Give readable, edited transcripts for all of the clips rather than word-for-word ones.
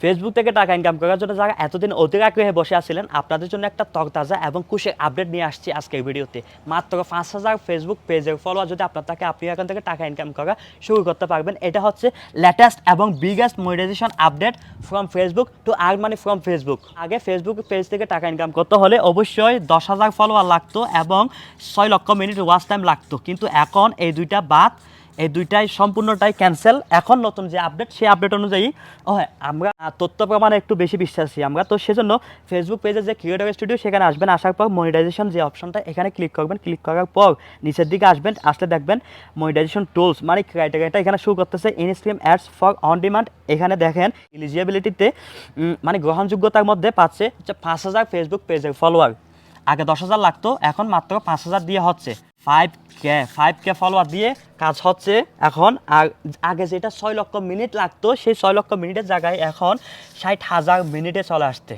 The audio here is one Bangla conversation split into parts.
ফেসবুক থেকে টাকা ইনকাম করার জন্য যারা এতদিন অধীর আগ্রহে বসে আছিলেন, আপনাদের জন্য একটা তরতাজা এবং খুশির আপডেট নিয়ে আসছি আজকের ভিডিওতে। মাত্র 5,000 ফেসবুক পেজের ফলোয়ার যদি আপনার থাকে, আপনি এখান থেকে টাকা ইনকাম করা শুরু করতে পারবেন। এটা হচ্ছে লেটেস্ট এবং biggest monetisation update from Facebook to earn money from Facebook. আগে ফেসবুক পেজ থেকে টাকা ইনকাম করতে হলে অবশ্যই 10,000 ফলোয়ার লাগতো এবং 6 লক্ষ মিনিট ওয়াচ টাইম লাগতো, কিন্তু এখন এই দুইটা বাদ, এই দুইটাই সম্পূর্ণটাই ক্যান্সেল। এখন নতুন যে আপডেট, সেই আপডেট অনুযায়ী হ্যাঁ, আমরা তথ্য প্রমাণে একটু বেশি বিশ্বাসী আমরা, তো সেজন্য ফেসবুক পেজে যে ক্রিয়েটর স্টুডিও সেখানে আসবেন, আসার পর মনিটাইজেশন যে অপশনটা এখানে ক্লিক করবেন। ক্লিক করার পর নিচের দিকে আসবেন, আসলে দেখবেন মনিটাইজেশন টুলস মানে ক্রাইটেরিয়াটা এখানে শুরু করতেছে in stream ads for on demand. এখানে দেখেন এলিজিবিলিটিতে মানে গ্রহণযোগ্যতার মধ্যে পাচ্ছে 5,000 ফেসবুক পেজের ফলোয়ার। আগে 10,000 লাগতো, এখন মাত্র 5,000 দিয়ে হচ্ছে। 5K ফলোয়ার দিয়ে কাজ হচ্ছে এখন। আর আগে যেটা 6 লক্ষ মিনিট লাগতো, সেই 6 লক্ষ মিনিটের জায়গায় এখন 60,000 মিনিটে চলে আসছে।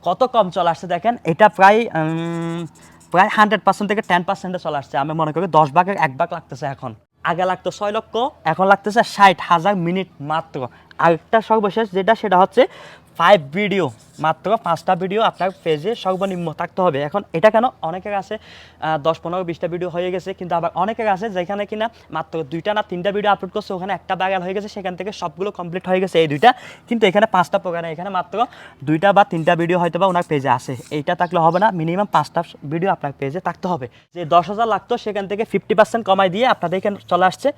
কত কম চলে আসছে দেখেন, এটা প্রায় 100% থেকে 10%-এ চলে আসছে। আমি মনে করি 10 ভাগের 1 ভাগ লাগতেছে এখন। আগে লাগতো 6 লক্ষ, এখন লাগতেছে 60,000 মিনিট মাত্র। আরেকটা সর্বশেষ যেটা, সেটা হচ্ছে 5 ভিডিও, মাত্র 5টা ভিডিও আপনার পেজে সর্বনিম্ন থাকতে হবে। এখন এটা কেন, অনেকের আছে 10, 15, 20টা ভিডিও হয়ে গেছে, কিন্তু আবার অনেকের আছে যেখানে কিনা মাত্র 2টা না 3টা ভিডিও আপলোড করছে, ওখানে একটা ভাইরাল হয়ে গেছে, সেখান থেকে সবগুলো কমপ্লিট হয়ে গেছে এই 2টা, কিন্তু এখানে 5টা প্রোগ্রামে এখানে মাত্র 2টা বা 3টা ভিডিও হয়তো বা ওনার পেজে আসে। এইটা থাকলে হবে না, মিনিমাম 5টা ভিডিও আপনার পেজে থাকতে হবে। যে 10,000 লাগতো সেখান থেকে 50% কমাই দিয়ে আপনাদের এখানে চলে আসছে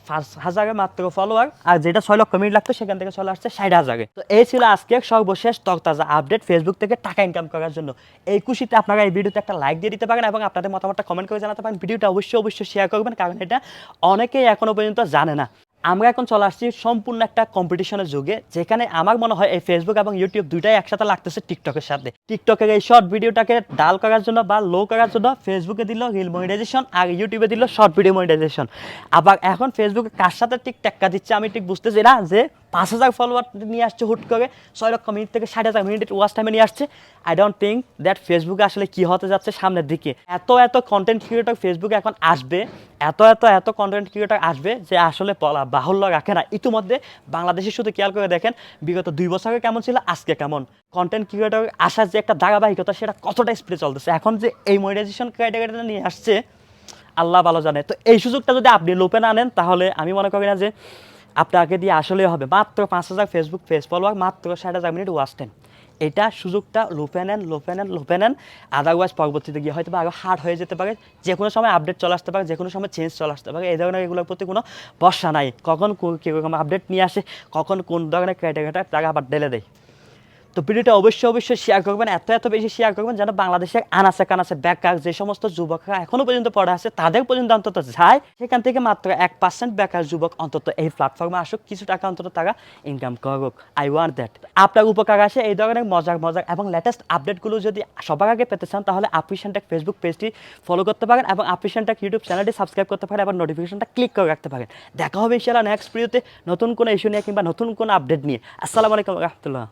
5,000 মাত্র ফলোয়ার। আর যেটা 6 লক্ষ মিনিট লাগতো সেখান থেকে চলে আসছে 60,000। তো এই ছিল আজকে সর্বশেষ তরতাজা আপডেট ফেসবুক থেকে টাকা ইনকাম করার জন্য। এই খুশিতে আপনারা এই ভিডিওতে একটা লাইক দিয়ে দিতে পারেন এবং আপনাদের মতামতটা কমেন্ট করে জানাতে পারেন। ভিডিওটা অবশ্যই শেয়ার করবেন, কারণ এটা অনেকেই এখনো পর্যন্ত জানে না। আমরা এখন চলে আসছি সম্পূর্ণ একটা কম্পিটিশনের যুগে, যেখানে আমার মনে হয় এই ফেসবুক এবং ইউটিউব দুইটাই একসাথে লাগতেছে টিকটকের সাথে। টিকটকের এই শর্ট ভিডিওটাকে ডাল করার জন্য বা লো করার জন্য ফেসবুকে দিল রিল মনিটাইজেশন, আর ইউটিউবে দিল শর্ট ভিডিও মনিটাইজেশন। আবার এখন ফেসবুকে কার সাথে ঠিক টেক্কা দিচ্ছে আমি ঠিক বুঝতেছি না, যে 5,000 ফলোয়ার নিয়ে আসছে হুট করে, 6 লক্ষ মিনিট থেকে 60,000 মিনিট ওয়াচ টাইমে নিয়ে আসছে। আই ডোন্ট থিঙ্ক দ্যাট ফেসবুকে আসলে কি হতে যাচ্ছে সামনের দিকে। এত কন্টেন্ট ক্রিয়েটর ফেসবুকে এখন আসবে, এত কন্টেন্ট ক্রিয়েটর আসবে যে আসলে বলা বাহুল্য রাখে না। ইতিমধ্যে বাংলাদেশে শুধু খেয়াল করে দেখেন, বিগত 2 বছরে কেমন ছিল, আজকে কেমন। কন্টেন্ট ক্রিয়েটর আসার যে একটা ধারাবাহিকতা, সেটা কতটা স্পিডে চলতেছে। এখন যে এই মনিটাইজেশন ক্রাইটেরিয়াটা নিয়ে আসছে, আল্লাহ ভালো জানে। তো এই সুযোগটা যদি আপনি লোপে না নেন, তাহলে আমি মনে করি না যে আপনাকে দিয়ে আসলেই হবে। মাত্র 5,000 ফেসবুক পেজ ফলোয়ার, মাত্র 60,000 মিনিট ওয়াচ টাইম। এটা সুযোগটা লোপে নেন। আদারওয়াইজ পরবর্তীতে গিয়ে হয়তো আরও হার্ড হয়ে যেতে পারে। যে কোনো সময় আপডেট চলে আসতে পারে, যে কোনো সময় চেঞ্জ চলে আসতে পারে। এই ধরনের এগুলোর প্রতি কোনো ভরসা নাই, কখন কীরকম আপডেট নিয়ে আসে, কখন কোন ধরনের ক্রাইটেরিয়াটা তারা আবার ঢেলে দেয়। তো ভিডিওটা অবশ্যই শেয়ার করবেন, এত বেশি শেয়ার করবেন যেন বাংলাদেশের আনাচে কানাচে বেকার যে সমস্ত যুবকরা এখনো পর্যন্ত পড়ে আছে, তাদের পর্যন্ত অন্তত যায়, সেখান থেকে মাত্র 1% বেকার যুবক অন্তত এই প্ল্যাটফর্মে আসুক, কিছু টাকা অন্তত তারা ইনকাম করুক। I want that. আপনার উপকার আসে এই ধরনের মজার এবং লেটেস্ট আপডেটগুলো যদি সবার আগে পেতে চান, তাহলে আফ্রিসিয়ান টেক ফেসবুক পেজটি ফলো করতে পারেন এবং আফ্রিসিয়ান টেক ইউটিউব চ্যানেলটি সাবস্ক্রাইব করতে পারেন এবং নোটিফিকেশনটা ক্লিক করে রাখতে পারেন। দেখা হবে ইনশাআল্লাহ নেক্সট ভিডিওতে নতুন কোনো ইস্যু নিয়ে কিংবা নতুন কোনো আপডেট নিয়ে। আসসালামু আলাইকুম ওয়া রাহমাতুল্লাহ।